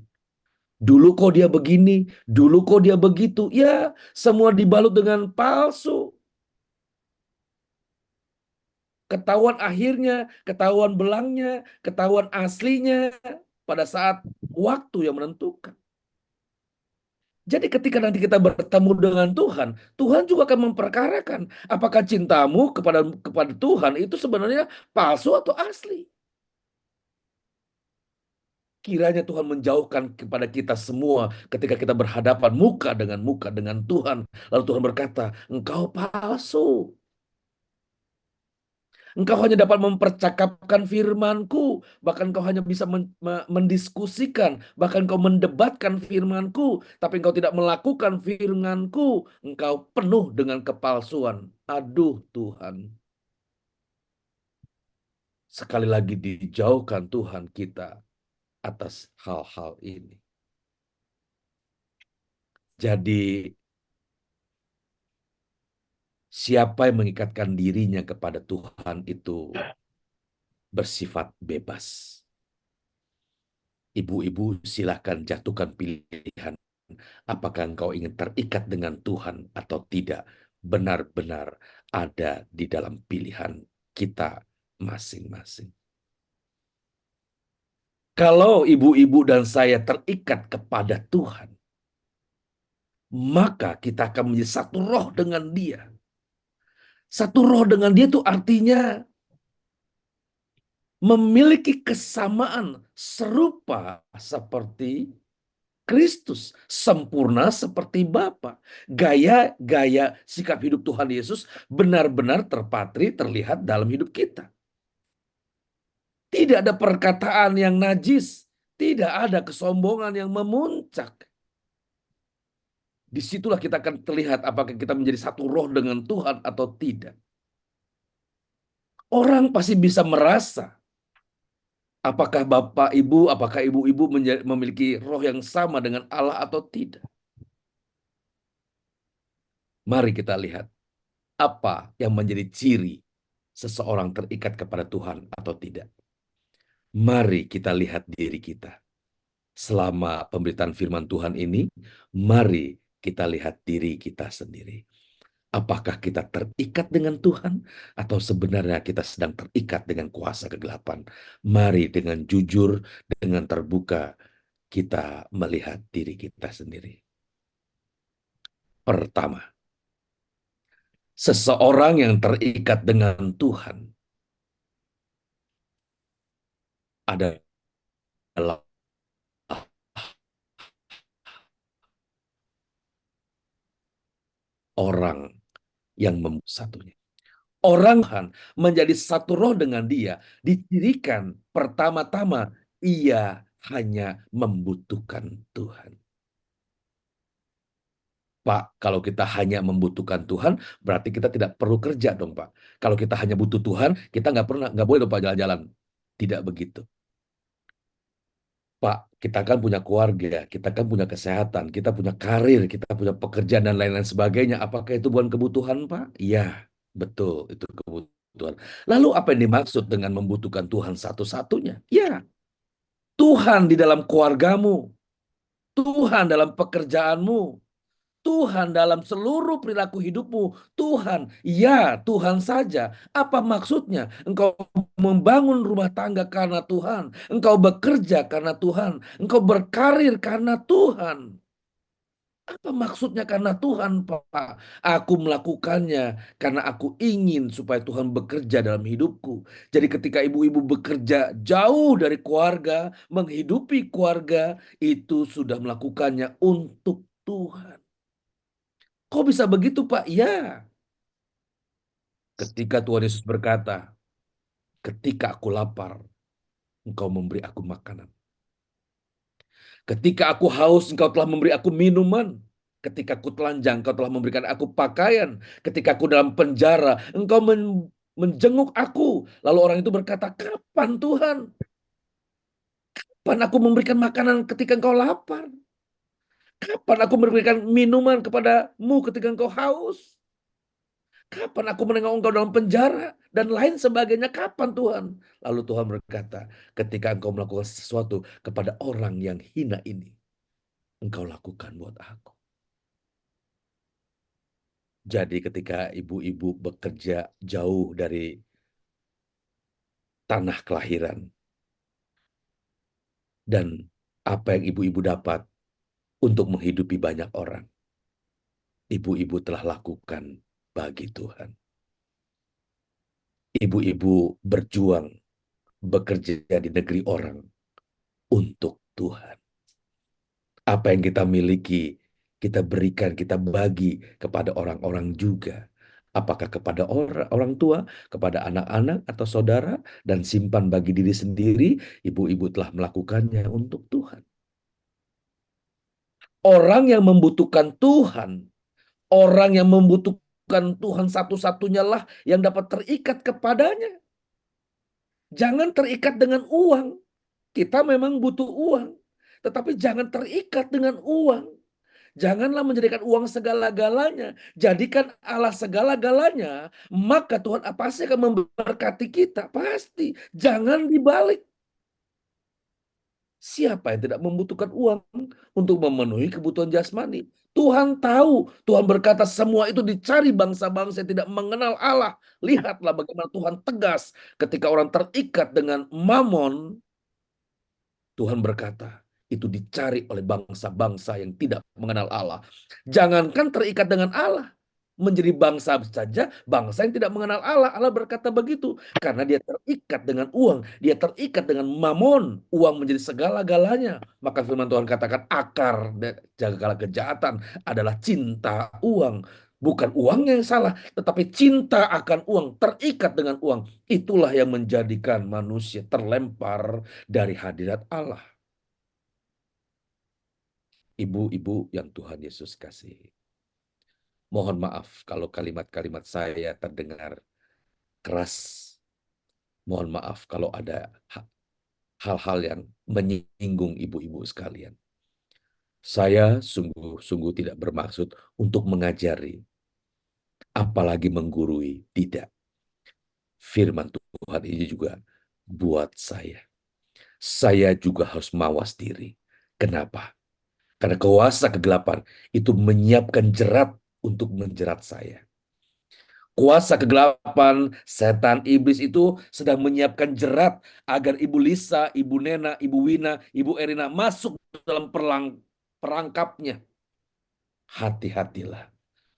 Dulu kok dia begini, dulu kok dia begitu. Ya, semua dibalut dengan palsu. Ketahuan akhirnya, ketahuan belangnya, ketahuan aslinya pada saat waktu yang menentukan. Jadi ketika nanti kita bertemu dengan Tuhan, Tuhan juga akan memperkarakan apakah cintamu kepada Tuhan itu sebenarnya palsu atau asli. Kiranya Tuhan menjauhkan kepada kita semua ketika kita berhadapan muka dengan Tuhan. Lalu Tuhan berkata, engkau palsu. Engkau hanya dapat mempercakapkan firman-Ku, bahkan engkau hanya bisa mendiskusikan, bahkan engkau mendebatkan firman-Ku, tapi engkau tidak melakukan firman-Ku, engkau penuh dengan kepalsuan. Aduh Tuhan, sekali lagi dijauhkan Tuhan kita atas hal-hal ini. Jadi siapa yang mengikatkan dirinya kepada Tuhan itu bersifat bebas. Ibu-ibu silakan jatuhkan pilihan. Apakah engkau ingin terikat dengan Tuhan atau tidak? Benar-benar ada di dalam pilihan kita masing-masing. Kalau ibu-ibu dan saya terikat kepada Tuhan, maka kita akan menjadi satu roh dengan Dia. Satu roh dengan Dia itu artinya memiliki kesamaan serupa seperti Kristus, sempurna seperti Bapa. Gaya-gaya sikap hidup Tuhan Yesus benar-benar terpatri terlihat dalam hidup kita. Tidak ada perkataan yang najis, tidak ada kesombongan yang memuncak. Disitulah kita akan terlihat apakah kita menjadi satu roh dengan Tuhan atau tidak. Orang pasti bisa merasa apakah Bapak Ibu, apakah Ibu-ibu memiliki roh yang sama dengan Allah atau tidak. Mari kita lihat apa yang menjadi ciri seseorang terikat kepada Tuhan atau tidak. Mari kita lihat diri kita. Selama pemberitaan firman Tuhan ini, mari kita lihat diri kita sendiri. Apakah kita terikat dengan Tuhan atau sebenarnya kita sedang terikat dengan kuasa kegelapan? Mari dengan jujur, dengan terbuka, kita melihat diri kita sendiri. Pertama, seseorang yang terikat dengan Tuhan adalah orang yang satunya. Orang menjadi satu roh dengan dia dicirikan pertama-tama ia hanya membutuhkan Tuhan. Pak, kalau kita hanya membutuhkan Tuhan, berarti kita tidak perlu kerja dong, Pak. Kalau kita hanya butuh Tuhan, kita nggak boleh dong, Pak, jalan-jalan. Tidak begitu. Pak, kita kan punya keluarga, kita kan punya kesehatan, kita punya karir, kita punya pekerjaan dan lain-lain sebagainya. Apakah itu bukan kebutuhan, Pak? Iya, betul, itu kebutuhan. Lalu apa yang dimaksud dengan membutuhkan Tuhan satu-satunya? Ya, Tuhan di dalam keluargamu, Tuhan dalam pekerjaanmu, Tuhan dalam seluruh perilaku hidupmu. Tuhan, ya Tuhan saja. Apa maksudnya? Engkau membangun rumah tangga karena Tuhan. Engkau bekerja karena Tuhan. Engkau berkarir karena Tuhan. Apa maksudnya karena Tuhan, Pak? Aku melakukannya karena aku ingin supaya Tuhan bekerja dalam hidupku. Jadi ketika ibu-ibu bekerja jauh dari keluarga, menghidupi keluarga, itu sudah melakukannya untuk Tuhan. Kok bisa begitu, Pak? Ya, ketika Tuhan Yesus berkata, ketika aku lapar, engkau memberi aku makanan. Ketika aku haus, engkau telah memberi aku minuman. Ketika aku telanjang, engkau telah memberikan aku pakaian. Ketika aku dalam penjara, engkau menjenguk aku. Lalu orang itu berkata, kapan Tuhan? Kapan aku memberikan makanan ketika engkau lapar? Kapan aku memberikan minuman kepadamu ketika engkau haus? Kapan aku menengok engkau dalam penjara dan lain sebagainya? Kapan Tuhan? Lalu Tuhan berkata, ketika engkau melakukan sesuatu kepada orang yang hina ini, engkau lakukan buat aku. Jadi ketika ibu-ibu bekerja jauh dari tanah kelahiran dan apa yang ibu-ibu dapat untuk menghidupi banyak orang, ibu-ibu telah lakukan bagi Tuhan. Ibu-ibu berjuang bekerja di negeri orang untuk Tuhan. Apa yang kita miliki, kita berikan, kita bagi kepada orang-orang juga. Apakah kepada orang tua, kepada anak-anak atau saudara, dan simpan bagi diri sendiri, ibu-ibu telah melakukannya untuk Tuhan. Orang yang membutuhkan Tuhan, orang yang membutuhkan Tuhan satu-satunya lah yang dapat terikat kepadanya. Jangan terikat dengan uang. Kita memang butuh uang, tetapi jangan terikat dengan uang. Janganlah menjadikan uang segala-galanya. Jadikan Allah segala-galanya. Maka Tuhan pasti akan memberkati kita. Pasti. Jangan dibalik. Siapa yang tidak membutuhkan uang untuk memenuhi kebutuhan jasmani? Tuhan tahu. Tuhan berkata semua itu dicari bangsa-bangsa yang tidak mengenal Allah. Lihatlah bagaimana Tuhan tegas ketika orang terikat dengan mamon. Tuhan berkata, itu dicari oleh bangsa-bangsa yang tidak mengenal Allah. Jangankan terikat dengan Allah, menjadi bangsa saja, bangsa yang tidak mengenal Allah. Allah berkata begitu, karena dia terikat dengan uang, dia terikat dengan mamon, uang menjadi segala-galanya. Maka firman Tuhan katakan, akar dan segala kejahatan adalah cinta uang. Bukan uangnya yang salah, tetapi cinta akan uang, terikat dengan uang. Itulah yang menjadikan manusia terlempar dari hadirat Allah. Ibu-ibu yang Tuhan Yesus kasihi. Mohon maaf kalau kalimat-kalimat saya terdengar keras. Mohon maaf kalau ada hal-hal yang menyinggung ibu-ibu sekalian. Saya sungguh-sungguh tidak bermaksud untuk mengajari, apalagi menggurui. Tidak. Firman Tuhan ini juga buat saya. Saya juga harus mawas diri. Kenapa? Karena kuasa kegelapan itu menyiapkan jerat untuk menjerat saya. Kuasa kegelapan, setan, iblis itu sedang menyiapkan jerat agar Ibu Lisa, Ibu Nena, Ibu Wina, Ibu Erina masuk dalam perangkapnya. Hati-hatilah.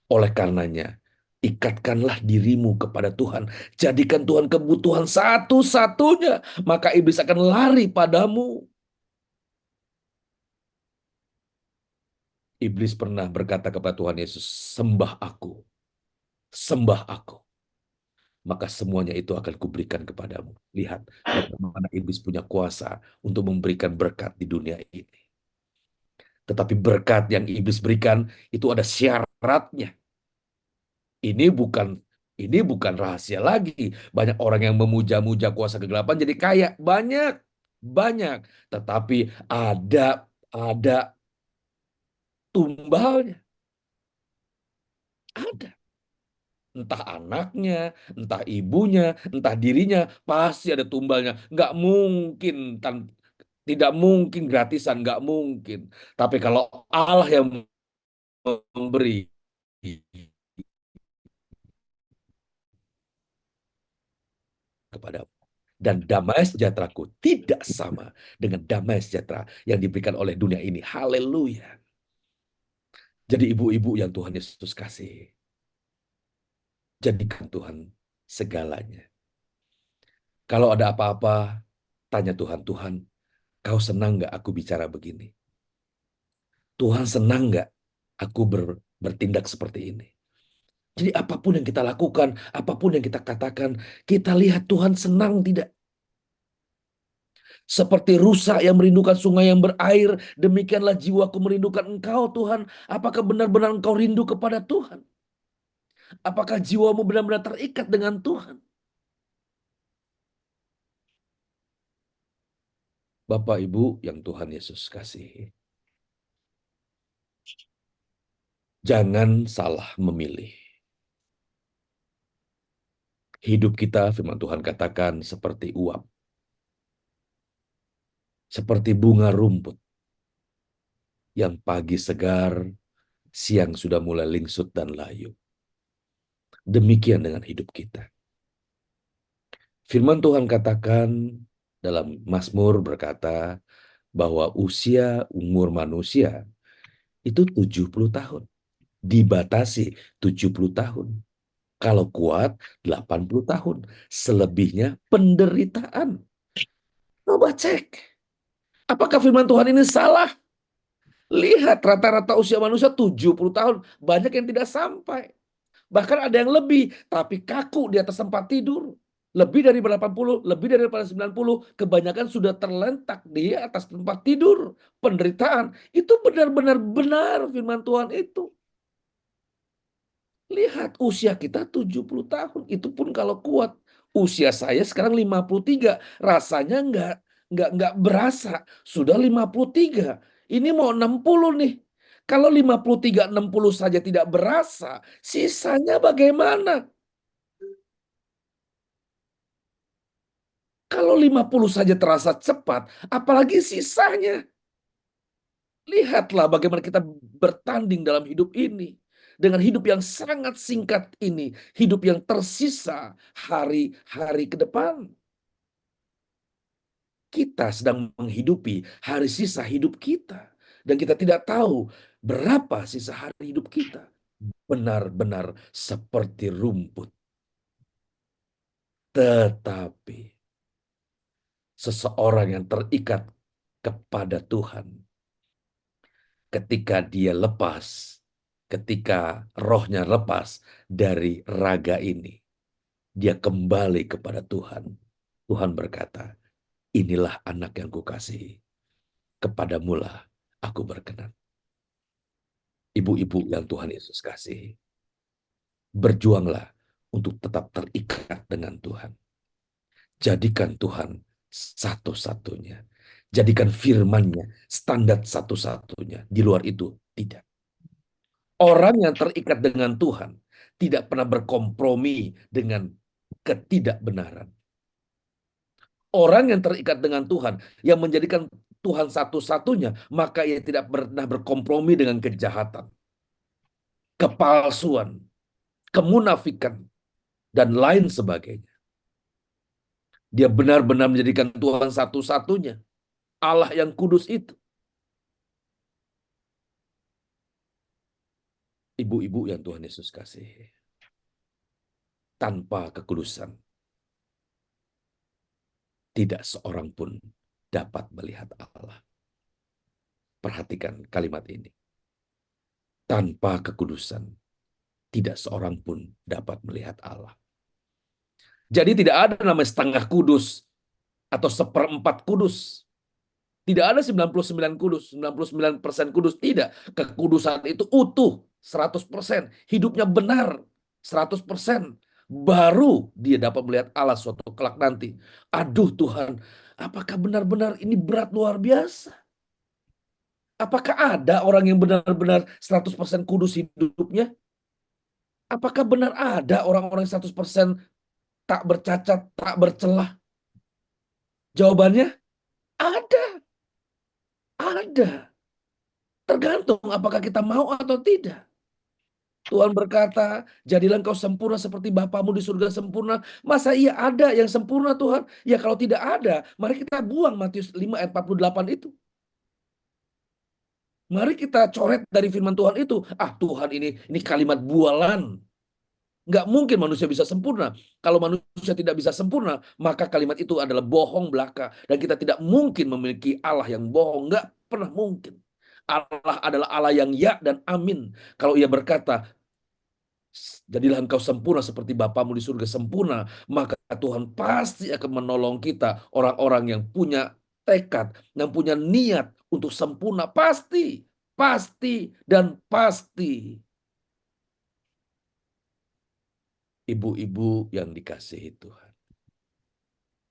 Oleh karenanya, Ikatkanlah dirimu kepada Tuhan. Jadikan Tuhan kebutuhan satu-satunya. Maka iblis akan lari padamu. Iblis pernah berkata kepada Tuhan Yesus, sembah aku, sembah aku. Maka semuanya itu akan kuberikan kepadamu. Lihat bagaimana iblis punya kuasa untuk memberikan berkat di dunia ini. Tetapi berkat yang iblis berikan itu ada syaratnya. Ini bukan rahasia lagi. Banyak orang yang memuja-muja kuasa kegelapan jadi kaya, banyak, banyak. Tetapi ada tumbalnya, ada. Entah anaknya, entah ibunya, entah dirinya, pasti ada tumbalnya. Nggak mungkin, tidak mungkin gratisan, nggak mungkin. Tapi kalau Allah yang memberi kepadamu. Dan damai sejahteraku tidak sama dengan damai sejahtera yang diberikan oleh dunia ini. Haleluya. Jadi ibu-ibu yang Tuhan Yesus kasih, jadikan Tuhan segalanya. Kalau ada apa-apa, tanya Tuhan, Tuhan, kau senang nggak aku bicara begini? Tuhan senang nggak aku bertindak seperti ini? Jadi apapun yang kita lakukan, apapun yang kita katakan, kita lihat Tuhan senang tidak? Seperti rusa yang merindukan sungai yang berair, demikianlah jiwaku merindukan Engkau, Tuhan. Apakah benar-benar Engkau rindu kepada Tuhan? Apakah jiwamu benar-benar terikat dengan Tuhan? Bapak Ibu yang Tuhan Yesus kasihi, jangan salah memilih. Hidup kita, firman Tuhan katakan, seperti uap. Seperti bunga rumput yang pagi segar, siang sudah mulai lingsut dan layu. Demikian dengan hidup kita. Firman Tuhan katakan dalam Mazmur berkata bahwa umur manusia itu 70 tahun. Dibatasi 70 tahun. Kalau kuat 80 tahun. Selebihnya penderitaan. Coba cek. Apakah firman Tuhan ini salah? Lihat rata-rata usia manusia 70 tahun. Banyak yang tidak sampai. Bahkan ada yang lebih, tapi kaku di atas tempat tidur. Lebih dari 80, lebih dari 90, kebanyakan sudah terlentak di atas tempat tidur. Penderitaan. Itu benar-benar benar firman Tuhan itu. Lihat usia kita 70 tahun. Itu pun kalau kuat. Usia saya sekarang 53. Rasanya nggak berasa. Sudah 53. Ini mau 60 nih. Kalau 53, 60 saja tidak berasa, sisanya bagaimana? Kalau 50 saja terasa cepat, apalagi sisanya. Lihatlah bagaimana kita bertanding dalam hidup ini. Dengan hidup yang sangat singkat ini. Hidup yang tersisa hari-hari ke depan. Kita sedang menghidupi hari sisa hidup kita. Dan kita tidak tahu berapa sisa hari hidup kita. Benar-benar seperti rumput. Tetapi seseorang yang terikat kepada Tuhan, ketika dia lepas, ketika rohnya lepas dari raga ini, dia kembali kepada Tuhan. Tuhan berkata, inilah anak yang kukasihi, kepadamulah aku berkenan. Ibu-ibu yang Tuhan Yesus kasihi, berjuanglah untuk tetap terikat dengan Tuhan. Jadikan Tuhan satu-satunya. Jadikan firman-Nya standar satu-satunya. Di luar itu, tidak. Orang yang terikat dengan Tuhan tidak pernah berkompromi dengan ketidakbenaran. Orang yang terikat dengan Tuhan, yang menjadikan Tuhan satu-satunya, maka ia tidak pernah berkompromi dengan kejahatan, kepalsuan, kemunafikan, dan lain sebagainya. Dia benar-benar menjadikan Tuhan satu-satunya, Allah yang kudus itu. Ibu-ibu yang Tuhan Yesus kasih, Tanpa kekudusan, tidak seorang pun dapat melihat Allah. Perhatikan kalimat ini. Tanpa kekudusan, tidak seorang pun dapat melihat Allah. Jadi tidak ada namanya setengah kudus atau seperempat kudus. Tidak ada 99 kudus, 99% kudus. Tidak. Kekudusan itu utuh, 100%. Hidupnya benar, 100%. Baru dia dapat melihat Allah suatu kelak nanti. Aduh Tuhan, apakah benar-benar ini berat luar biasa? Apakah ada orang yang benar-benar 100% kudus hidupnya? Apakah benar ada orang-orang yang 100% tak bercacat, tak bercelah? Jawabannya ada, ada. Tergantung apakah kita mau atau tidak. Tuhan berkata, jadilah engkau sempurna seperti Bapamu di surga sempurna. Masa iya ada yang sempurna Tuhan? Ya kalau tidak ada, mari kita buang Matius 5 ayat 48 itu. Mari kita coret dari firman Tuhan itu. Ah Tuhan ini kalimat bualan. Nggak mungkin manusia bisa sempurna. Kalau manusia tidak bisa sempurna, maka kalimat itu adalah bohong belaka. Dan kita tidak mungkin memiliki Allah yang bohong. Nggak pernah mungkin. Allah adalah Allah yang ya dan amin. Kalau ia berkata, jadilah engkau sempurna seperti Bapamu di surga sempurna, maka Tuhan pasti akan menolong kita, orang-orang yang punya tekad, yang punya niat untuk sempurna. Pasti, pasti, dan pasti. Ibu-ibu yang dikasihi Tuhan,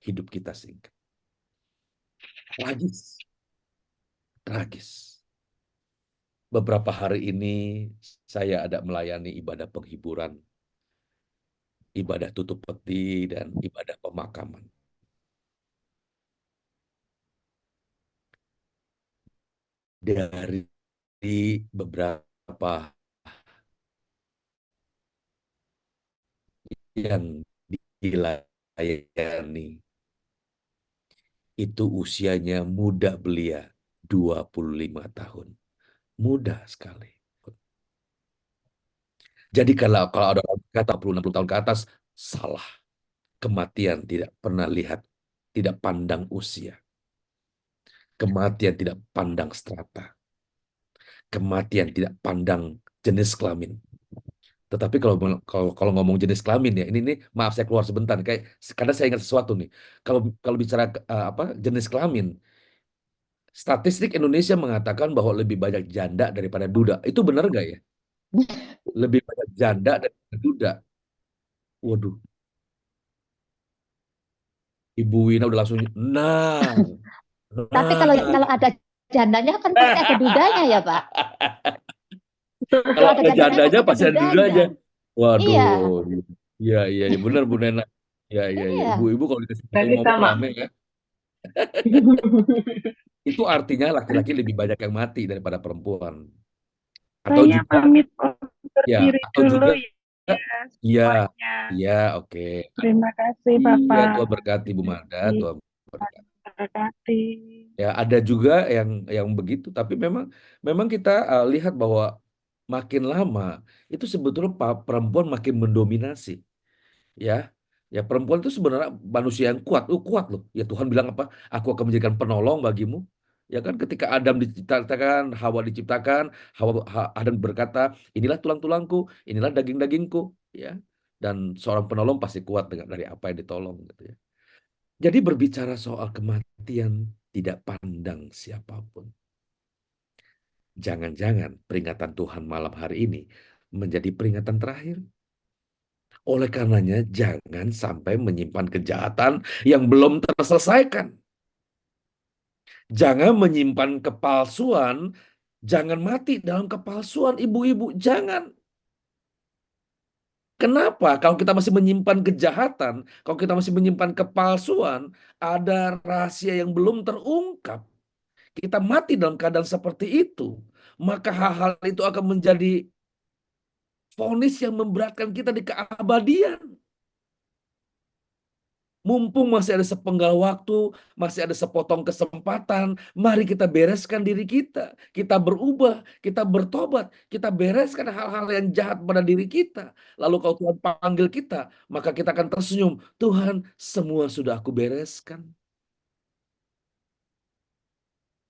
hidup kita singkat. Tragis, tragis. Beberapa hari ini saya ada melayani ibadah penghiburan, ibadah tutup peti, dan ibadah pemakaman. Dari beberapa yang dilayani, itu usianya muda belia, 25 tahun. Mudah sekali. Jadi kalau ada orang kata 60 tahun ke atas, salah. Kematian tidak pernah lihat, tidak pandang usia. Kematian tidak pandang strata. Kematian tidak pandang jenis kelamin. Tetapi kalau ngomong jenis kelamin ya, ini maaf saya keluar sebentar, kayak karena saya ingat sesuatu nih. Kalau bicara jenis kelamin, statistik Indonesia mengatakan bahwa lebih banyak janda daripada duda. Itu benar nggak ya? Lebih banyak janda daripada duda. Waduh, Ibu Wina udah langsung, nah, Tapi kalau nah. kalau ada jandanya kan pasti ada dudanya ya, Pak. Kalau Kalau ada ada jandanya jandanya pasti ada pasti ada dudanya. dudanya. Iya, Waduh, iya iya iya, benar Bu Nena. Iya iya iya, iya. ibu-ibu kalau dikasih tahu Berarti ngomong sama. rame ya. Itu artinya laki-laki lebih banyak yang mati daripada perempuan. Atau Saya juga pamit undur ya, diri atau dulu juga ya iya, semuanya. iya, oke. Terima kasih Iya, Bapak. Tuhan berkati Bu Mada, Terima Tuhan berkati. kasih. Ya, ada juga yang begitu, tapi memang kita lihat bahwa makin lama itu sebetulnya perempuan makin mendominasi. Ya, ya perempuan itu sebenarnya manusia yang kuat. Kuat loh. Ya Tuhan bilang apa? Aku akan menjadikan penolong bagimu. Ya kan ketika Adam diciptakan, Hawa diciptakan, Adam berkata, inilah tulang-tulangku, inilah daging-dagingku, ya. Dan seorang penolong pasti kuat dari apa yang ditolong gitu ya. Jadi berbicara soal kematian tidak pandang siapapun. Jangan-jangan peringatan Tuhan malam hari ini menjadi peringatan terakhir. Oleh karenanya, jangan sampai menyimpan kejahatan yang belum terselesaikan. Jangan menyimpan kepalsuan, jangan mati dalam kepalsuan, ibu-ibu. Jangan. Kenapa? Kalau kita masih menyimpan kejahatan, kalau kita masih menyimpan kepalsuan, ada rahasia yang belum terungkap. Kita mati dalam keadaan seperti itu. Maka hal-hal itu akan menjadi vonis yang memberatkan kita di keabadian. Mumpung masih ada sepenggal waktu, masih ada sepotong kesempatan, mari kita bereskan diri kita. Kita berubah, kita bertobat, kita bereskan hal-hal yang jahat pada diri kita. Lalu kalau Tuhan panggil kita, maka kita akan tersenyum. Tuhan, semua sudah aku bereskan.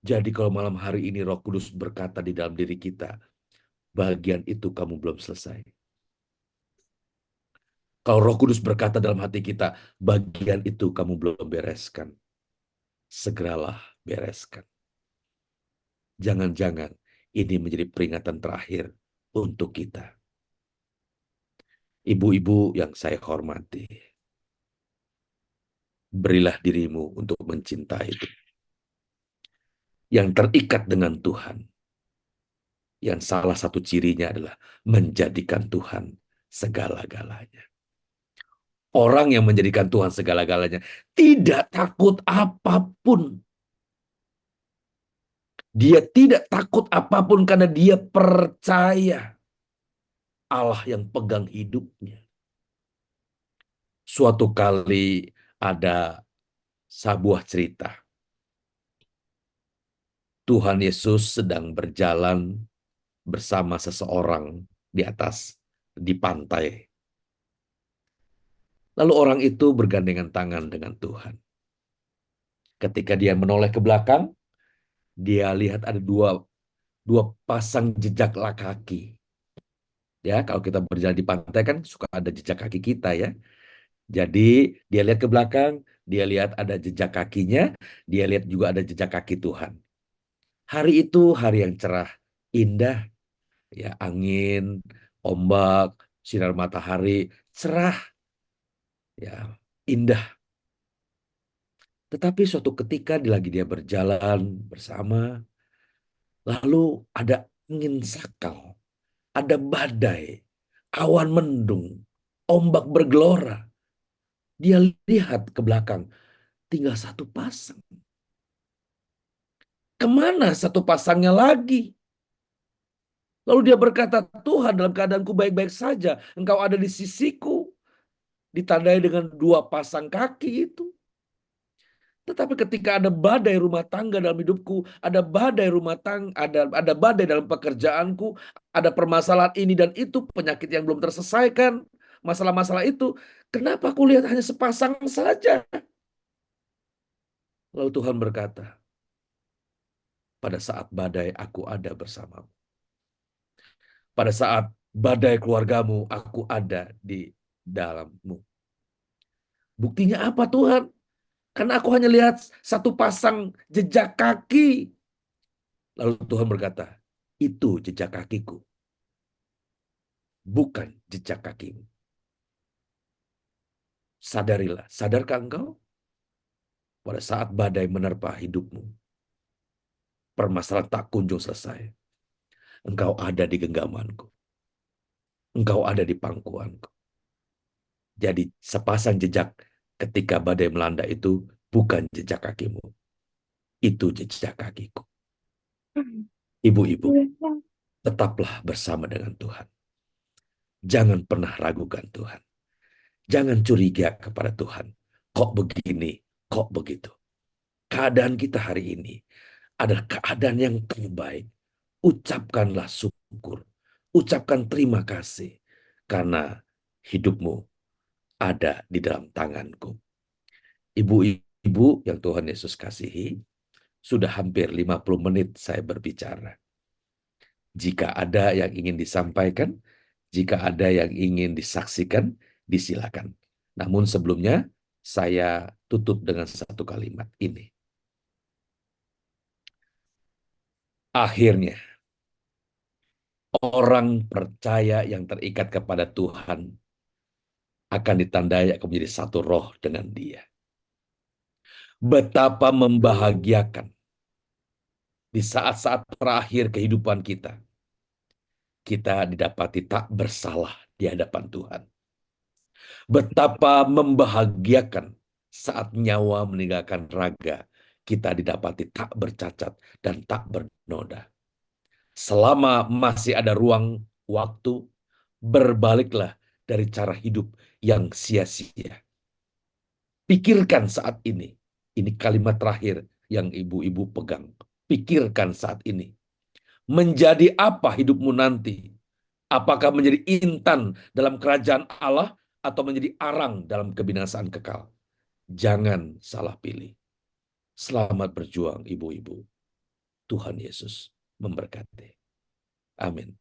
Jadi kalau malam hari ini Roh Kudus berkata di dalam diri kita, bagian itu kamu belum selesai. Kalau Roh Kudus berkata dalam hati kita, bagian itu kamu belum bereskan. Segeralah bereskan. Jangan-jangan ini menjadi peringatan terakhir untuk kita. Ibu-ibu yang saya hormati, berilah dirimu untuk mencintai itu. Yang terikat dengan Tuhan. Yang salah satu cirinya adalah menjadikan Tuhan segala-galanya. Orang yang menjadikan Tuhan segala-galanya tidak takut apapun. Dia tidak takut apapun karena dia percaya Allah yang pegang hidupnya. Suatu kali ada sebuah cerita. Tuhan Yesus sedang berjalan bersama seseorang di pantai. Lalu orang itu bergandengan tangan dengan Tuhan. Ketika dia menoleh ke belakang, dia lihat ada dua pasang jejak kaki. Ya, kalau kita berjalan di pantai kan suka ada jejak kaki kita ya. Jadi dia lihat ke belakang, dia lihat ada jejak kakinya, dia lihat juga ada jejak kaki Tuhan. Hari itu hari yang cerah, indah, ya angin, ombak, sinar matahari, cerah, ya indah. Tetapi suatu ketika lagi dia berjalan bersama, lalu ada angin sakal, ada badai, awan mendung, ombak bergelora. Dia lihat ke belakang, tinggal satu pasang. Kemana satu pasangnya lagi? Lalu dia berkata, Tuhan dalam keadaanku baik-baik saja. Engkau ada di sisiku. Ditandai dengan dua pasang kaki itu. Tetapi ketika ada badai rumah tangga dalam hidupku, ada badai rumah tangga, ada badai dalam pekerjaanku, ada permasalahan ini dan itu, penyakit yang belum terselesaikan, masalah-masalah itu, kenapa aku lihat hanya sepasang saja? Lalu Tuhan berkata, pada saat badai aku ada bersamamu. Pada saat badai keluargamu, aku ada di dalammu. Buktinya apa Tuhan? Karena aku hanya lihat satu pasang jejak kaki. Lalu Tuhan berkata, itu jejak kakiku. Bukan jejak kakimu. Sadarilah, sadarkah engkau? Pada saat badai menerpa hidupmu, permasalahan tak kunjung selesai. Engkau ada di genggamanku. Engkau ada di pangkuanku. Jadi sepasang jejak ketika badai melanda itu bukan jejak kakimu. Itu jejak kakiku. Ibu-ibu, tetaplah bersama dengan Tuhan. Jangan pernah ragukan Tuhan. Jangan curiga kepada Tuhan. Kok begini, kok begitu. Keadaan kita hari ini adalah keadaan yang terbaik. Ucapkanlah syukur. Ucapkan terima kasih. Karena hidupmu ada di dalam tanganku. Ibu-ibu yang Tuhan Yesus kasihi, sudah hampir 50 menit saya berbicara. Jika ada yang ingin disampaikan, jika ada yang ingin disaksikan, disilakan. Namun sebelumnya, saya tutup dengan satu kalimat ini. Akhirnya, orang percaya yang terikat kepada Tuhan akan ditandai akan menjadi satu roh dengan Dia. Betapa membahagiakan di saat-saat terakhir kehidupan kita. Kita didapati tak bersalah di hadapan Tuhan. Betapa membahagiakan saat nyawa meninggalkan raga, kita didapati tak bercacat dan tak bernoda. Selama masih ada ruang waktu, berbaliklah dari cara hidup yang sia-sia. Pikirkan saat ini. Ini kalimat terakhir yang ibu-ibu pegang. Pikirkan saat ini. Menjadi apa hidupmu nanti? Apakah menjadi intan dalam kerajaan Allah atau menjadi arang dalam kebinasaan kekal? Jangan salah pilih. Selamat berjuang ibu-ibu. Tuhan Yesus memberkati. Amin.